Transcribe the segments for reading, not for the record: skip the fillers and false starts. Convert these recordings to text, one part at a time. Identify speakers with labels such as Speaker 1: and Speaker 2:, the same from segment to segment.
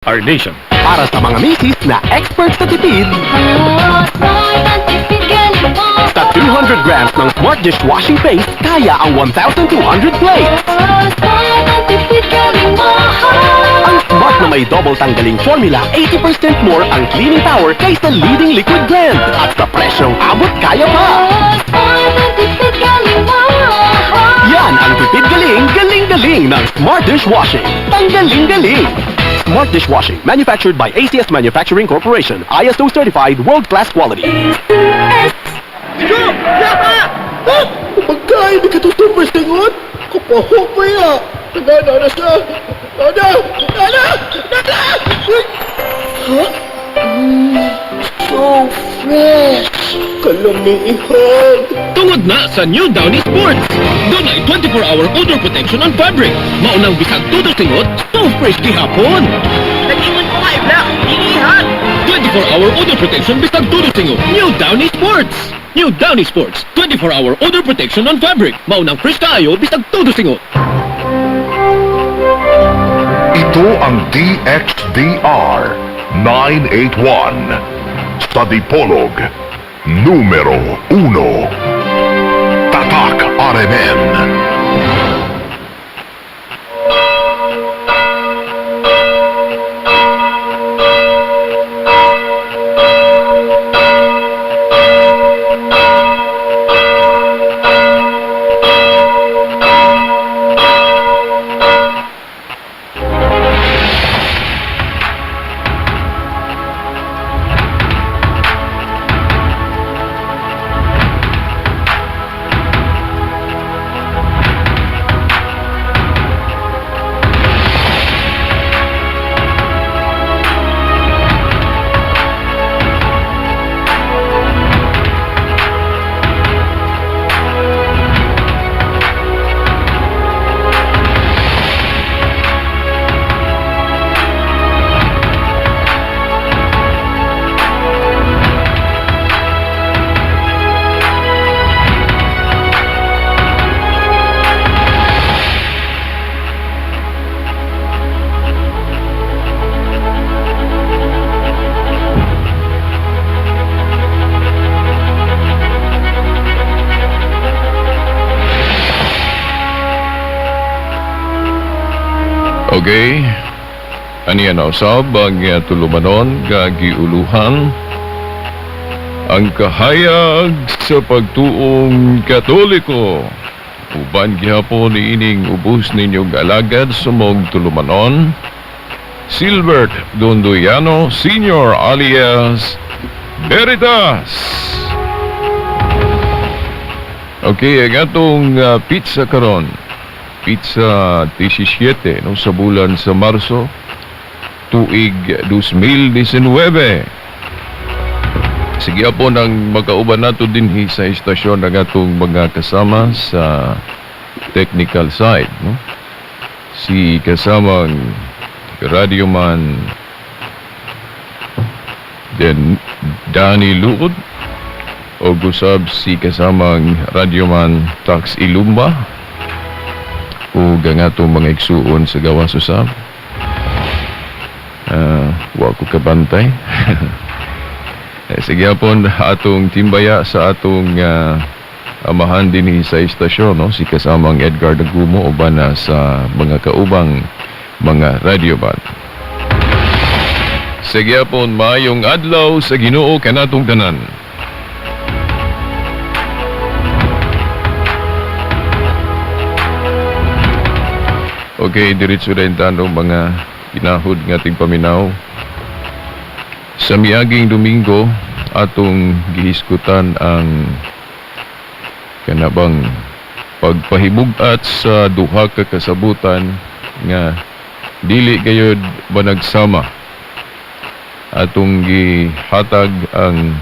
Speaker 1: our nation.
Speaker 2: Para sa mga misis na expert sa tipid, sa 200 grams ng Smart Dishwashing Paste, kaya ang 1,200 plates. Ang Smart na may double tanggaling formula, 80% more ang cleaning power kaysa leading liquid blend. At sa presyong abot, kaya pa! Yan ang tipid galing, galing-galing ng Smart Dishwashing. Tanggaling-galing! Smart Dishwashing, manufactured by ACS Manufacturing Corporation. ISO certified, world-class quality.
Speaker 3: Pagkain, di ka ito super singot? Kapahok mo ya! Nana siya! Nana! Ha? So fresh! Kalamihan!
Speaker 1: Tungod na sa New Downy Sports. Doon ay 24-hour odor protection on fabric. Maunang bisag tudo singot, so fresh gihapon.
Speaker 3: Nag-ingon ko nga, Ibla! Inihan!
Speaker 1: 24-hour odor protection bisag tudo singot. New Downy Sports. New Downy Sports. 24-hour odor protection on fabric. Maunang fresh kaayo bisag tudo singot.
Speaker 4: Ito ang DXDR 981 sa Dipolog numero 1. Tatak RMN.
Speaker 5: Okay, aniya na usab ang tulumanon gagiuluhan ang kahayag sa pagtuong Katoliko. Uban gihapon niining ubos ninyong alagad sumog tulumanon, Silbert Dondoyano Sr. alias Veritas. Okay, ang atong pizza karon. Pizza 17 no, sa bulan sa Marso tuig 2019. Sige po nang magkauban nato dinhi sa istasyon ng atong mga kasama sa technical side no? Si kasamang radioman Danny Luod o gusab si kasamang radioman Tax Ilumba o gangatong mga igsuon sa gawas usab. Wa ko kabantay. Sige apon atong timbaya sa atong amahan din sa istasyon no? Si kasamang Edgar Dagumo uban na sa mga kaubang mga radio band. Sige apon maayong adlaw sa Ginoo kanatong tanan. Okay, diretso rin tanong mga ginahod ng ating paminaw. Sa miaging Domingo, atong gihiskutan ang kanabang pagpahibugat sa duha ka kasabutan nga dili gayud banagsama. Atong gihatag ang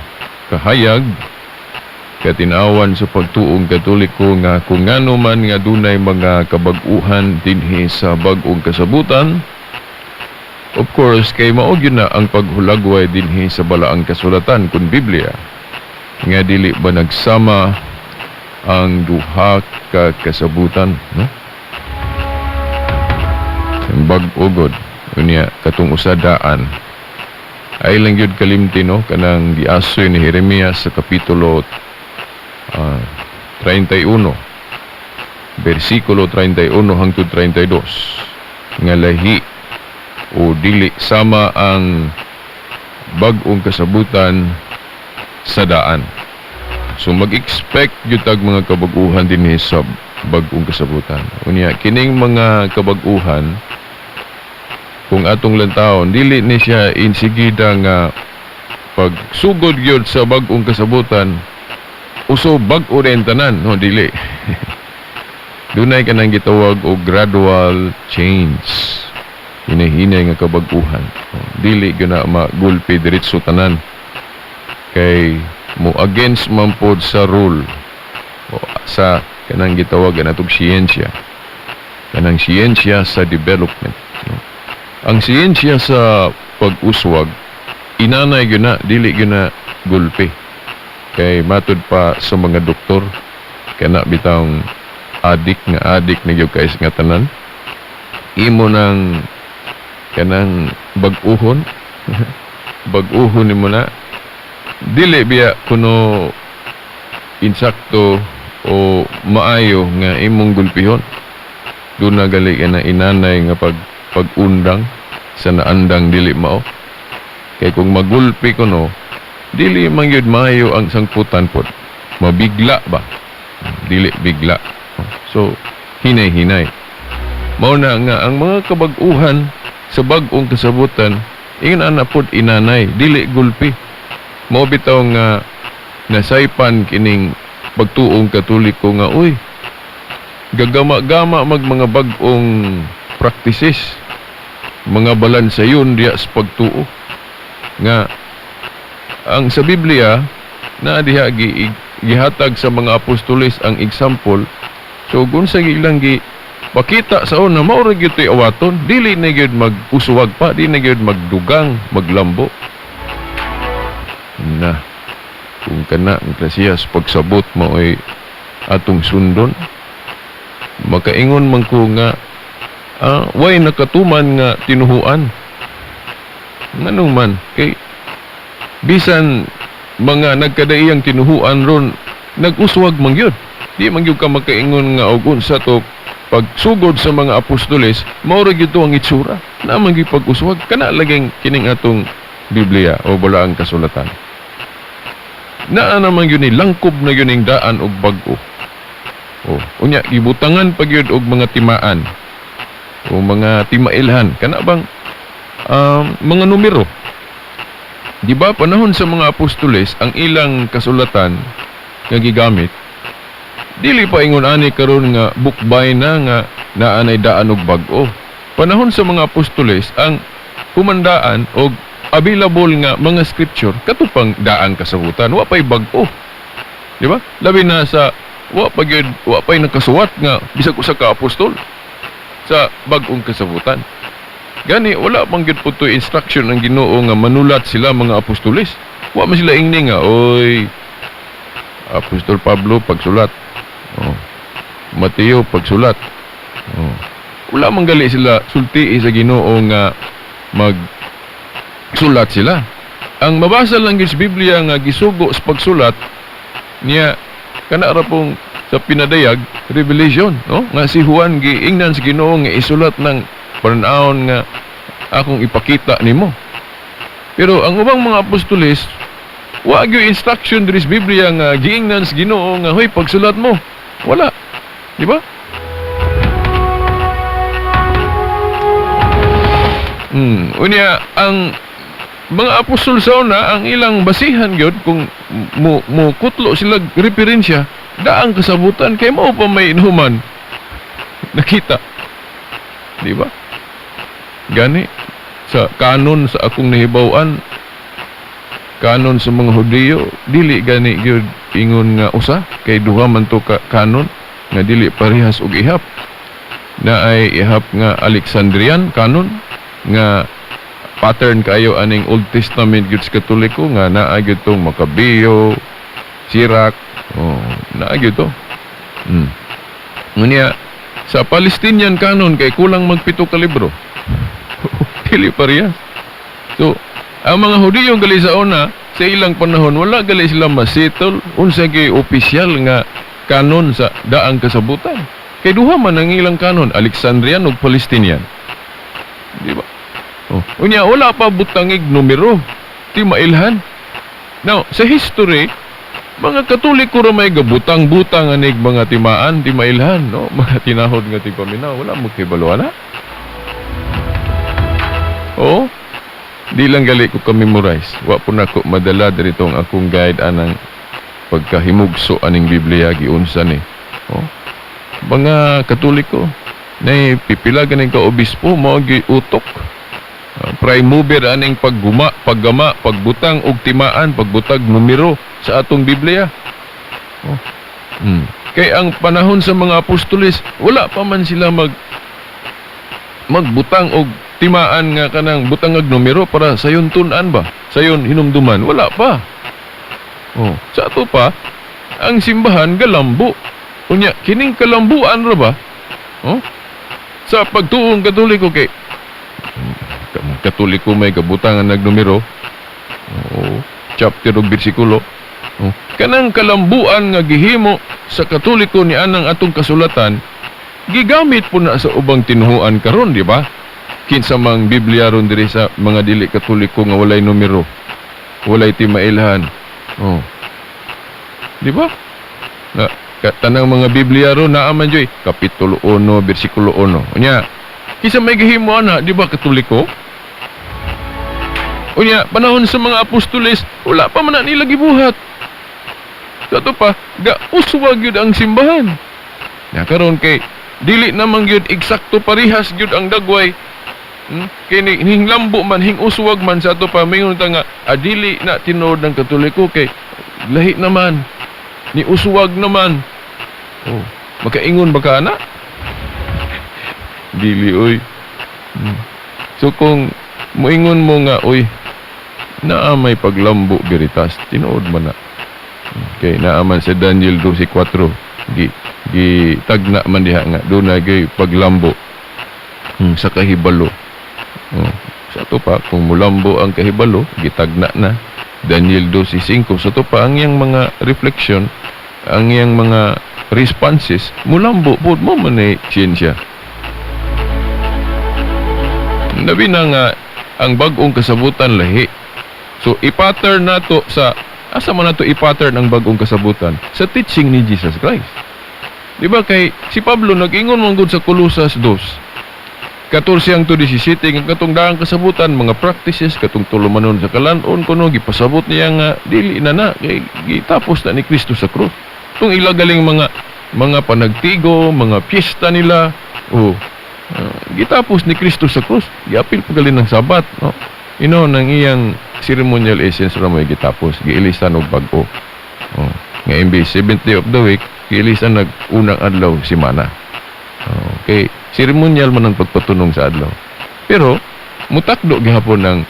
Speaker 5: kahayag katinawan sa pagtuong Katoliko nga kung ngano man nga dunay mga kabag-uhan dinhi sa bag-ong kasabutan. Of course, kay mao gyud na ang paghulagway dinhi sa balaang kasulatan kun Biblia nga dili ba nagsama ang duha ka kasabutan, no? Ang bag-ugod Unya katong usadaan ay lang yun kalimti no kanang giasoy ni Jeremias sa kapitulo 31 versikulo 31 hangtod 32 nga lahi o dili sama ang bag-ong kasabutan sa daan. So mag-expect gyud tag mga kabag-uhan dinhi sa bag-ong kasabutan. Unya kining mga kabag-uhan kung atong lantawon dili ni siya insigida nga pagsugod gyud sa bag-ong kasabutan uso bag-o rin tanan no dili. Dunay kanang gitawag og gradual change. Hinahinay nga kabag-uhan. Dili gyud na magulpi diretso tanan. Kay mo against man pod sa rule o sa kanang gitawag natong siyensya. Kanang siyensya sa development. No? Ang siyensya sa pag-uswag inanay gyud na dili gyud na gulpi. Kay matud pa sa mga doktor kana bitang adik na gyud kay nga tanan imo nang kanang bag-uhon bag-uhon nimo na dili biya kuno insakto o maayo nga imong gulpihon do na gali na inanay nga pag-undang sa naandang dili mao kay kung magulpi kuno dili man gyud maayo ang sangputan pod mabigla ba dili bigla. So, hinay-hinay. Mao na nga, ang mga kabag-uhan sa bag-ong kasabutan, ingon ana pod inanay, dili gulpi. Mao bitaw nga nasaypan kining pagtuong katoliko nga, uy, gagama-gama mag mga bag-ong practices, mga balansayon diya sa pagtuo. Nga, ang sa Biblia, na diha gihatag sa mga apostoles ang example. So kung sa ilang pakita sa una mao ra gyud toy awaton dili na gyud mag-uswag pa di na gyud magdugang maglambo na kung kana ang klasiyas pagsabot mo ay atong sundon makaingon man ko nga way nakatuman nga tinuhuan nganong man kay bisan mga nagkadaiyang tinuhuan ron nag-uswag man gyud di man gyud ka makaingon nga og unsa to pagsugod sa mga apostoles mao ra gyud to ang itsura na man gyud pag-uswag kana laging kining atong Biblia o balaang kasulatan naa naman gyud ni langkob na gyud ning daan og bag-o unya gibutangan pa gyud og mga timaan o mga timailhan kana bang mga numero. Di ba panahon sa mga apostoles ang ilang kasulatan nga gigamit dili pa ingon ani karon nga bukbay na nga naanay daan og bag-o. Panahon sa mga apostoles ang humandaan og available nga mga scripture katupang daan kasabutan wa pay bag-o. Di ba? Labi na sa wa pay nakasuwat nga bisag usa ka apostol sa bag-ong kasabutan. Gani wala pang gyud po toy instruction ang Ginoo nga manulat sila mga apostoles. Wa man sila ingning nga oy Apostol Pablo pagsulat. Mateo pagsulat. Wala man gali sila sulti sa Ginoo nga magsulat sila. Ang mabasa lang gyud sa Biblia nga gisugo sa pagsulat niya kana ra pong sa pinadayag revelation no nga si Juan giingnan sa Ginoo nga isulat ng panahon nga akong ipakita nimo. Pero ang ubang mga apostoles wa gyud instruction diri sa Biblia nga giingnan sa Ginoo nga hoy pagsulat mo. Wala. Di ba? Unya ang mga apostol sa una ang ilang basihan gyud kung mo kutlo sila referensya daang kasabutan kay mao pa may inuman nakita. Di ba? Gani sa kanon sa akong nahibaw-an kanon sa mga Hudiyo dili gani gyud ingon nga usa kay duha man to ka kanon nga dili parehas og ihap na ay ihap nga Alexandrian kanon nga pattern kayo aning Old Testament gyud sa Katoliko nga naa gyud tong Makabeyo, Sirach, naa gyud to. Ngunya sa Palestinian kanon kay kulang mag 7 ka libro. Dili parehas. So, ang mga Hudiyo gali sa una, sa ilang panahon, wala gali sila masitol, unsa kay opisyal nga kanon sa daang kasabutan. Kay duha man ang ilang kanon, Alexandrian ug Palestinian. Di ba? Oh, unya wala pa butangig numero, ti mailhan. Now, sa history, mga Katoliko ra may gabutang-butang anig mga timaan, ti mailhan, no? Mga tinahod nga ti paminaw, wala mo kay baluana. Oh, di lang gali ko ka-memorize. Wa po na ko madala dito ang akong guide anang pagkahimugso aning Biblia giunsa ni. Oh. Mga Katoliko na pipila ganing ka obispo mao gi utok. Prime mover aning paggama, pagbutang og timaan, pagbutag numero sa atong Biblia. Oh. Kay ang panahon sa mga apostoles, wala pa man sila magbutang og timaan nga kanang butangag numero para sayon tun-an ba? Sayon hinumduman, wala pa. Oh, sa ato pa ang simbahan galambo. Unya kining kalambuan ra ba? Oh? Sa pagtuong Katoliko kay Katoliko may kabutangan nagnumero. Oh, chapter ug bersikulo. Oh, kanang kalambuan nga gihimo sa Katoliko ni anang atong kasulatan gigamit po na sa ubang tinuhuan karon, di ba? Kinsa mang Biblia ron diri sa mga dili Katoliko nga walay numero, walay timailhan. Oh. Di ba? Na tanang mga Biblia ron naa man joy kapitulo 1 bersikulo 1. Unya, kinsa may gihimo ana, di ba Katoliko? Unya, panahon sa mga apostoles, wala pa man na nila gibuhat. Kato pa, uswag yun ang simbahan. Na karon kay dili namang yun eksakto parihas yun ang dagway. Kay ning lambo man, hing uswag man sa ato pa, mayroon ta nga adili na tinuod ng Katoliko kay lahi naman, ni uswag naman. Oh, makaingon ba ka na? Dili oy. So kung moingon mo nga oy, naa may paglambo veritas, tinuod man na. Okay, naaman sa Daniel 12:4 gi tagna man diha nga dunay gay paglambo sa kahibalo. Oh, sa to pa kung mulambo ang kahibalo gitagna na Daniel 12:5. Sa to pa ang iyang mga reflection, ang iyang mga responses mulambo pud mo man ay siyensya. Labi na nga ang bag-ong kasabutan lahi. So i-pattern nato sa asa man nato i-pattern ang bag-ong kasabutan sa teaching ni Jesus Christ. Di ba kay si Pablo nag-ingon man gud sa Colosas 2:14-17 ang katong daang kasabutan, mga practices katong tulumanon sa kalan-on kuno gipasabot niya nga dili na kay gitapos na ni Kristo sa krus. Tung ilagaling mga panagtigo, mga piyesta nila, gitapos ni Kristo sa krus. Giapil pagalin ng Sabat, no? Nang iyang ceremonial essence ra mo gitapos, giilisan og bag-o. Nga imbis 7th day of the week, giilisan nag-unang adlaw simana. Okay, ceremonial man ang pagpatunong sa adlaw. Pero mutakdo gihapon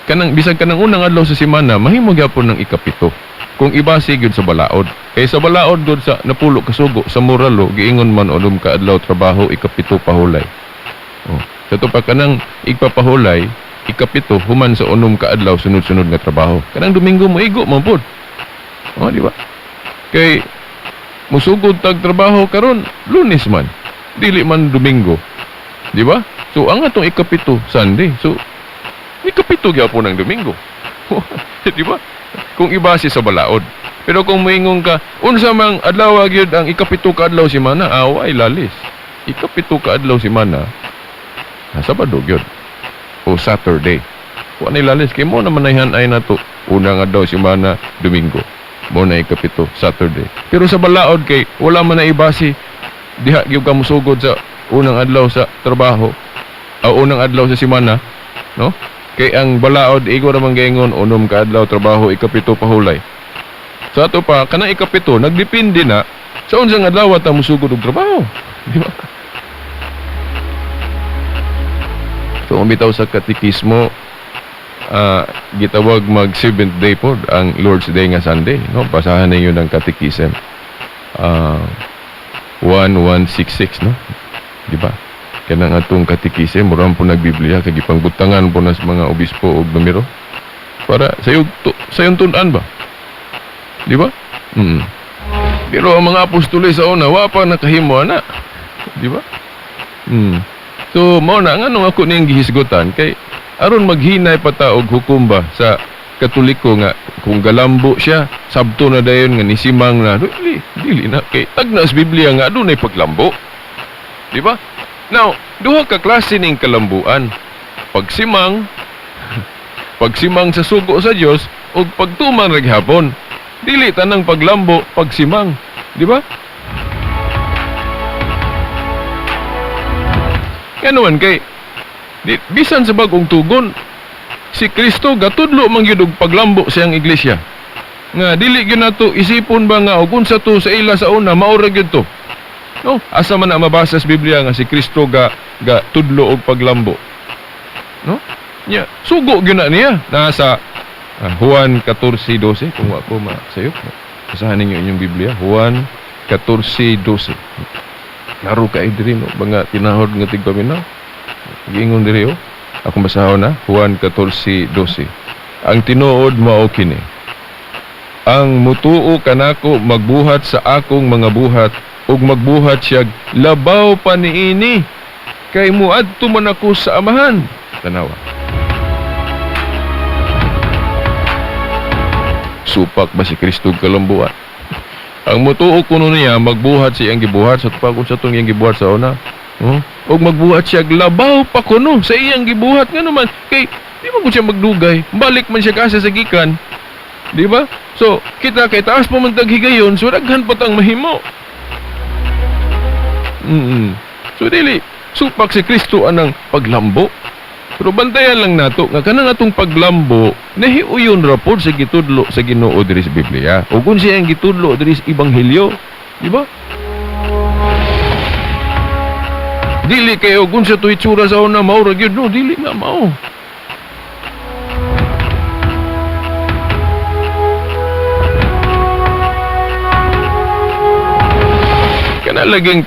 Speaker 5: ng bisag kanang unang adlaw sa semana, mahimo gihapon ng ikapito. Kung ibase gyud sa balaod. Kay sa balaod gud sa napulo kasugo sa moralo, giingon man ulom ka adlaw trabaho ikapito pahulay. Sa to pa kanang igpapahulay, ikapito human sa unom ka adlaw sunod-sunod nga trabaho. Kanang Domingo mo igo man pud. Di ba? Kay musugod tag trabaho karon Lunes man, dili man Domingo. Di ba? So ang atong ikapito Sunday. So ikapito gyapon ng Domingo. Di ba? Kung ibase sa balaod. Pero kung moingon ka, unsa mang adlaw gyud ang ikapito ka adlaw semana, ay lalis. Ikapito ka adlaw semana, Sabado gyud o Saturday. Wa na lalis kay mo naman ay nato unang adlaw semana Domingo. Mo na ikapito Saturday. Pero sa balaod kay wala man na ibase diha gyud ka musugod sa unang adlaw sa trabaho o unang adlaw sa semana, no? Kay ang balaod igo ra man gaingon unom ka adlaw trabaho ikapito pahulay. Sa ato pa kanang ikapito nagdepende na sa unsang adlaw ta musugod og trabaho, di ba? So bitaw sa katekismo, gitawag mag 7th day pod ang Lord's Day nga Sunday, no? Basahan ninyo ng katekism 1166, no? Di ba? kanang atong katikise murang po nagbiblia kay gipangbutangan po na sa mga obispo ug numero para sayong tun-an ba, di ba? Pero ang mga apostoles sa una wa pa nakahimo ana, di ba? So mao na nganong ako ning gihisgotan kay aron maghinay pa ta og hukom ba sa Katoliko nga kung galambo siya sabto na dayon nga nisimang na dili na kay tagna sa Biblia nga adunay paglambo, di ba? Now duha ka klase ning kalambuan, pagsimang sa sugo sa Dios ug pagtuman ra gihapon. Dili tanang paglambo pagsimang, di ba? Kanuan kay bisan sa bagong tugon si Kristo gatudlo man gyud og paglambo sa iyang iglesia. Nga dili gyud nato isipon ba nga og unsa to sa ila sa una mao ra gyud to. No, asa man na mabasa sa Biblia nga si Kristo ga tudlo og paglambo. No? Nya, sugo gyud na niya nasa Juan 14:12 kung ako masayo. Basahan ninyo inyong Biblia, Juan 14:12. Klaro kay diri no, mga tinahod nga tigpaminaw. Giingon diri oh. Akong basahon na, Juan 14:12. Ang tinuod mao kini. Ang mutuo kanako magbuhat sa akong mga buhat ug magbuhat siya labaw pa niini kay muadto man ako sa amahan. Tanawa. Supak ba si Kristo kalambuan? Ang mutuo kuno niya magbuhat siyang gibuhat sa tupag sa tong iyang gibuhat sa una. Og magbuhat siya labaw pa kuno sa iyang gibuhat nga naman kay di man gud siya magdugay balik man siya kasa sa gikan, di ba? So kita kay taas pa man tag higayon so daghan pa tang mahimo. So dili supak si Kristo anang paglambo, pero bantayan lang nato nga kanang atong paglambo nahiuyon ra pod sa gitudlo sa Ginoo diri sa Biblia ug kun siya ang gitudlo diri sa ebanghelyo, di ba? Dili kayo kung sa tuwid sura sa una mao ra gyud no, dili nga mao. Kana laging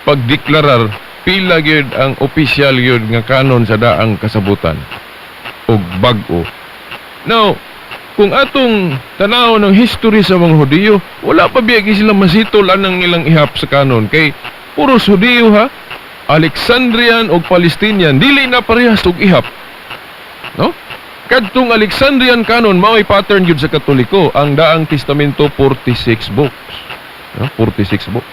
Speaker 5: pagdeklarar pila gyud ang opisyal gyud nga kanon sa daang kasabutan og bag-o. Now, kung atong tanaw ng history sa mga Hudiyo, wala pa biyagi sila masitol anang ilang ihap sa kanon kay puros Hudiyo ha. Alexandrian o Palestinian dili na parehas og ihap, no? Kadtong Alexandrian canon mao'y pattern gyud sa Katoliko ang daang testamento 46 books, no? 46 books.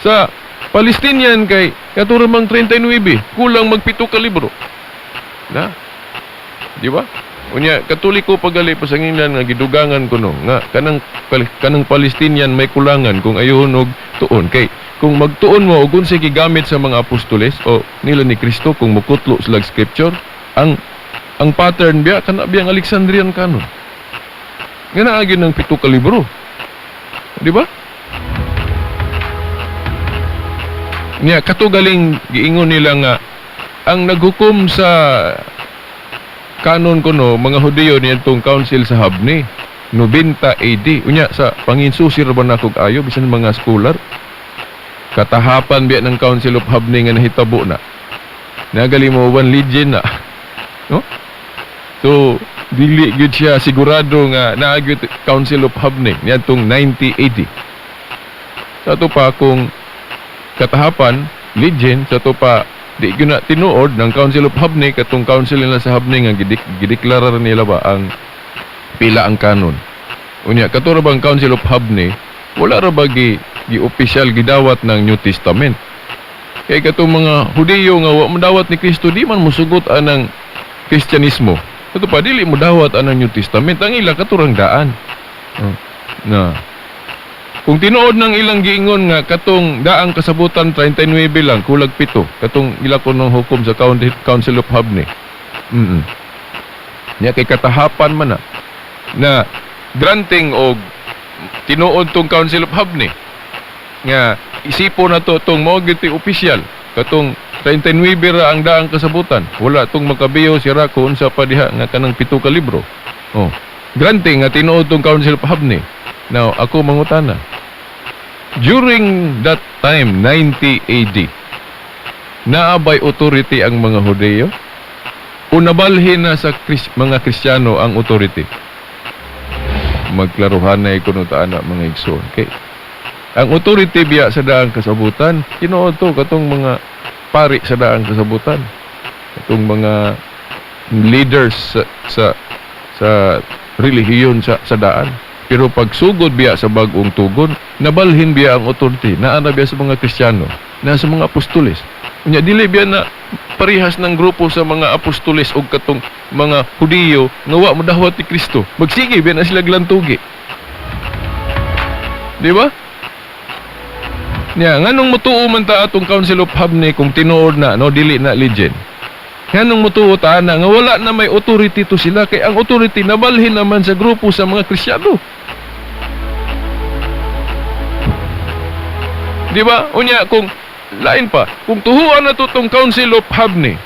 Speaker 5: Sa Palestinian kay katuramang 39 kulang magpito ka libro, na di ba? Unya Katoliko pagali pasanginan nga gidugangan kuno nga kanang Palestinian may kulangan kung ayohon og tuon kay kung magtuon mo og unsay gigamit sa mga apostoles o nila ni Kristo kung mukutlo sa scripture ang pattern biya kana biyang Alexandrian canon nga naa gyud ng 7 ka libro, di ba? Nya katugaling giingon nila nga ang naghukom sa kanon kuno mga Hudiyo niadtong council sa Habni 90 AD. Unya sa panginsusir ba na kog ayo bisan mga scholar katahapan biya ng Council of Habni nga nahitabo na nagali mo one legend na, no? So dili gyud siya sigurado nga naagyo Council of Habni niadtong 90 AD. Sa to pa kung katahapan legend, sa to pa di gyud na tinuod ng Council of Habni katong council nila sa Habni nga gideklarar nila ba ang pila ang kanon. Unya katura bang Council of Habni wala ra ba gi-opisyal gidawat ng New Testament. Kay katong mga Hudiyo nga wa madawat ni Kristo di man mosugot anang Kristyanismo. Kato pa dili mo dawat anang New Testament ang ila katurang daan. Na kung tinuod ng ilang giingon nga katong daang kasabutan 39 lang kulag 7 katong ila kunong hukom sa Council of Habni. Nya kay katahapan man na granting og tinuod tong Council of Habni nga isipon na to tong mao gyud opisyal katong 39 ra ang daang kasabutan wala tong makabiyo sira ko unsa pa diha nga kanang 7 ka libro. Granting nga tinuod tong Council of Habni. Now ako mangutana during that time, 90 AD, naabay authority ang mga Hudeo? O nabalhin na sa mga Kristiyano ang authority? Magklaruhan na ikunutaan na mga igsoon. Okay? Ang authority biya sa daang kasabutan, tinuod to katong mga pari sa daang kasabutan. Katong mga leaders sa relihiyon sa daan. Pero pag sugod biya sa bagong tugon, nabalhin biya ang authority, naana biya sa mga Kristiyano, na sa mga apostoles. Unya dili biya na parihas ng grupo sa mga apostoles o katong mga Hudiyo nga wa modawat ni Kristo. Magsige biya na sila glantugi. Di ba? Nya nganong motuo man ta atong Council of Habne kung tinuod na no dili na legend. Nganong motuo ta na nga wala na may authority to sila kay ang authority nabalhin naman sa grupo sa mga Kristiyano. Di ba? Unya kung lain pa, kung tuhuan na to tong Council of Habne,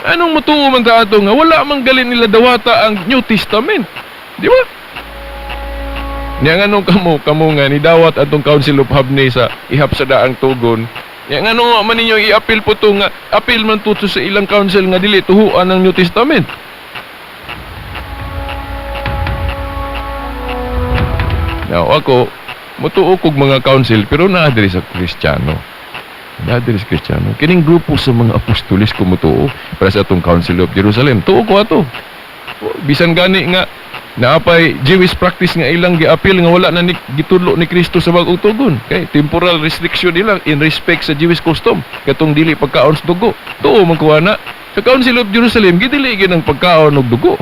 Speaker 5: anong motuo man ta ato nga wala man galin nila dawata ang New Testament. Di ba? Nya nganong kamo nga ni dawat atong Council of Habne sa ihap sa daang tugon. Nya ngano man ninyo i-appeal po to nga appeal man to sa ilang council nga dili tuhuan ang New Testament. Now ako motuo kog mga council pero naa diri sa Kristiyano. Naa diri sa Kristiyano. Kining grupo sa mga apostoles ko motuo para sa atong Council of Jerusalem. Tuo ko ato. Bisan gani nga naapay Jewish practice nga ilang gi-appeal nga wala na gitudlo ni Kristo sa bagong tugon. Kay temporal restriction nila in respect sa Jewish custom katong dili pagkaon sa dugo. Tuo man kuha na sa Council of Jerusalem gidili gyud ang pagkaon og dugo.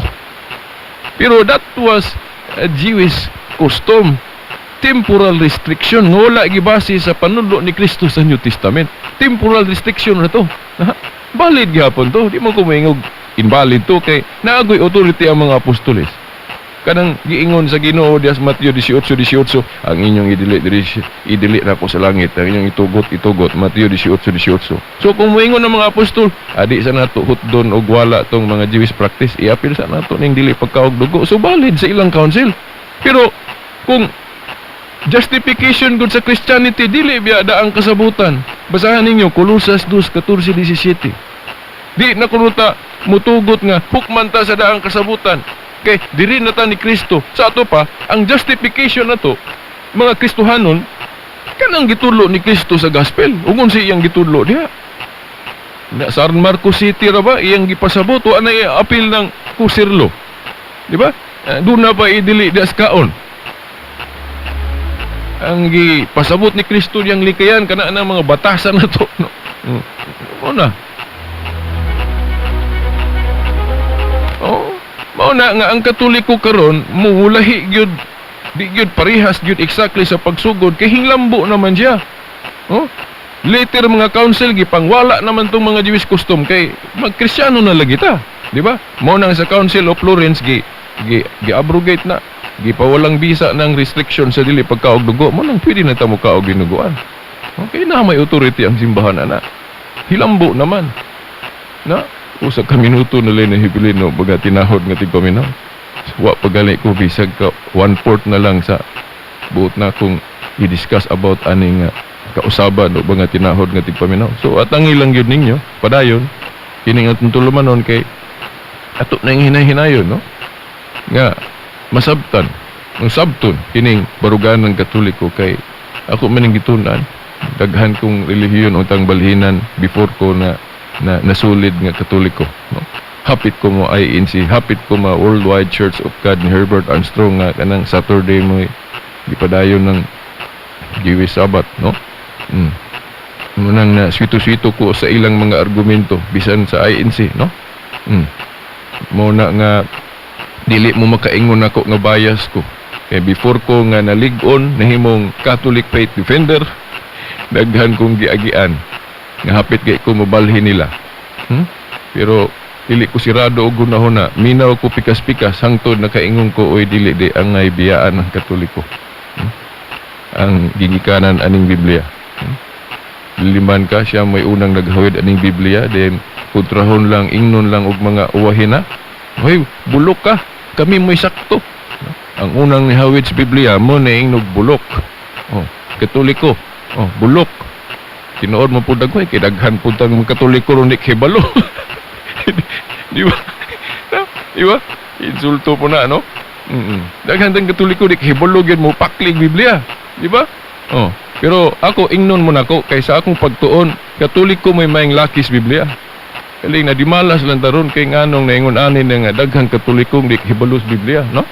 Speaker 5: Pero that was a Jewish custom. Temporal restriction nga wala gibase sa panudlo ni Kristo sa New Testament. Temporal restriction na to. Valid gyapon to. Di mo kumingog invalid to kay naagoy authority ang mga apostoles. Kanang giingon sa Ginoo dias Mateo 18:18 ang inyong idili na ko sa langit, ang inyong itugot Mateo 18:18. So kung moingon ang mga apostol, adi sa nato hutdon og wala tong mga Jewish practice, iapil sa nato ning dili pagkaog dugo. So valid sa ilang council. Pero kung justification gud sa Christianity dili biya daang kasabutan. Basahan ninyo Colosas 2:14-17. Di na kunuta mutugot nga hukman ta sa daang kasabutan. Kay diri na ta ni Kristo. Sa ato pa ang justification nato mga Kristohanon kanang gitudlo ni Kristo sa gospel. Ungon si iyang gitudlo diha. Na sa Marcos City ra ba iyang gipasabot wa na apil ng kusirlo. Di ba? Doon na pa idili das kaon. Ang gipasabot ni Kristo diyang likayan kana ng mga batasan na to. No? Una. Mao na nga ang Katoliko karon muulahi gyud di gyud parehas gyud exactly sa pagsugod kay hinglambo naman siya. Later mga council gipangwala naman tong mga Jewish custom kay magkristyano na lagi ta, di ba? Mao nang sa Council of Florence gi-abrogate na, gipawalang bisa ng restriction sa dili pagkaog dugo. Mo nang pwede na ta mo kaog dinuguan. Okay na may authority ang simbahan ana. Hilambo naman. Na usa ka minuto na lang na hibilino baga tinahod nga tigpaminaw. Wa pagali ko bisag ka 1/4 na lang sa buot na kung i-discuss about aning kausaban o mga tinahod nga tigpaminaw. So at ang ilang yun ninyo padayon kining atong tulumanon kay ato na hinay-hinayon no nga masabtan ng sabton kining barugan ng Katoliko kay ako maning gitunan daghan kong relihiyon utang balhinan before ko na nasulid nga Katoliko no? Hapit ko mo INC, hapit ko ma Worldwide Church of God ni Herbert Armstrong nga kanang Saturday mo gipadayon ng Jewish Sabbath no. Munang na swito-swito ko sa ilang mga argumento bisan sa INC no. Mo na nga dili mo makaingon ako nga bias ko kay before ko nga nalig-on nahimong Catholic Faith Defender daghan kong giagian nga hapit kay ko mabalhin nila. Pero dili ko sirado og gunahon na minaw ko pikas-pikas hangtod nakaingon ko oy dili di ang ngay biyaan ng Katoliko. Ang gingikanan aning Biblia. Liman ka siya may unang naghawid aning Biblia then kontrahon lang ingnon lang og mga uwahin na. Hoy, bulok ka. Kami mo'y sakto. Ang unang nihawid sa Biblia mo na ingnog bulok. Katoliko. Oh, bulok. Tinuod mo po dagway, kay daghan po tang Katoliko ron ni Kebalo. Di ba? Di ba? Insulto po na, no? Daghan tang Katoliko ni Kebalo gyud mo paklig Biblia. Di ba? Oh, pero ako ingnon mo nako kaysa akong pagtuon, Katoliko may maing lakis Biblia. Kaling na di malas lang taron kay nganong naingon ani nga daghang Katolikong di hibalos Biblia, no?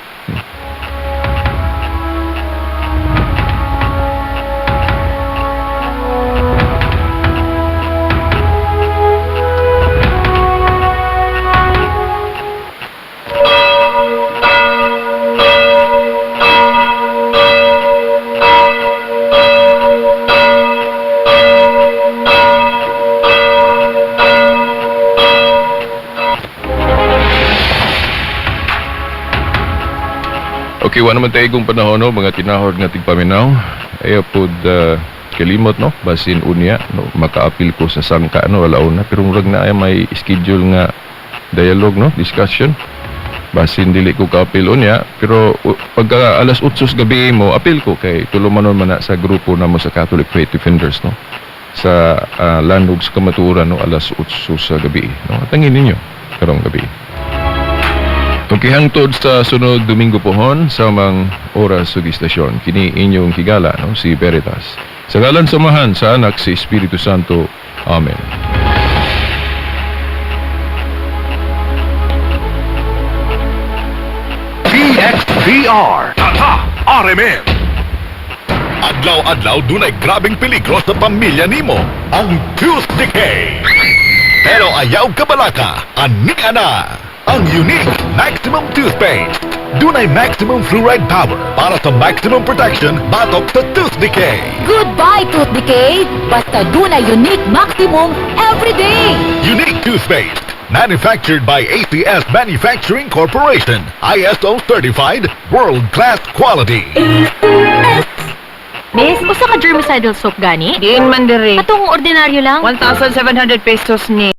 Speaker 5: Okay, wala naman tayo kung panahon, no? Mga tinahod nga tigpaminaw. Ayaw po kalimot, no? Basin unya, no? Makaapil ko sa sangka, no? Wala una. Pero murag na ay may schedule nga dialogue, no? Discussion. Basin dili ko kaapil unya. Pero pagka alas 8 gabi mo, apil ko kay tulumanon man na sa grupo na mo sa Catholic Faith Defenders, no? Sa landog sa Kamaturan, no? Alas 8 sa gabi, no? Atangin ninyo karong gabi. Okay, hangtod sa sunod Domingo pohon sa mga oras sa istasyon. Kini inyong higala, no? Si Veritas. Sa ngalan samahan sa anak si Espiritu Santo. Amen.
Speaker 4: DXDR Tata RMN. Adlaw-adlaw dunay grabing peligro sa pamilya nimo. Ang Tooth Decay. Pero ayaw kabalaka, aning ana. Ang unique Maximum Toothpaste. Dunay maximum fluoride power para sa maximum protection batok sa tooth decay.
Speaker 6: Goodbye, tooth decay! Basta dunay unique maximum everyday!
Speaker 4: Unique Toothpaste. Manufactured by ACS Manufacturing Corporation. ISO certified, world-class quality.
Speaker 6: Miss, usa ka germicidal soap gani?
Speaker 7: Diin man diri.
Speaker 6: Atong ordinaryo lang?
Speaker 7: 1,700 pesos ni.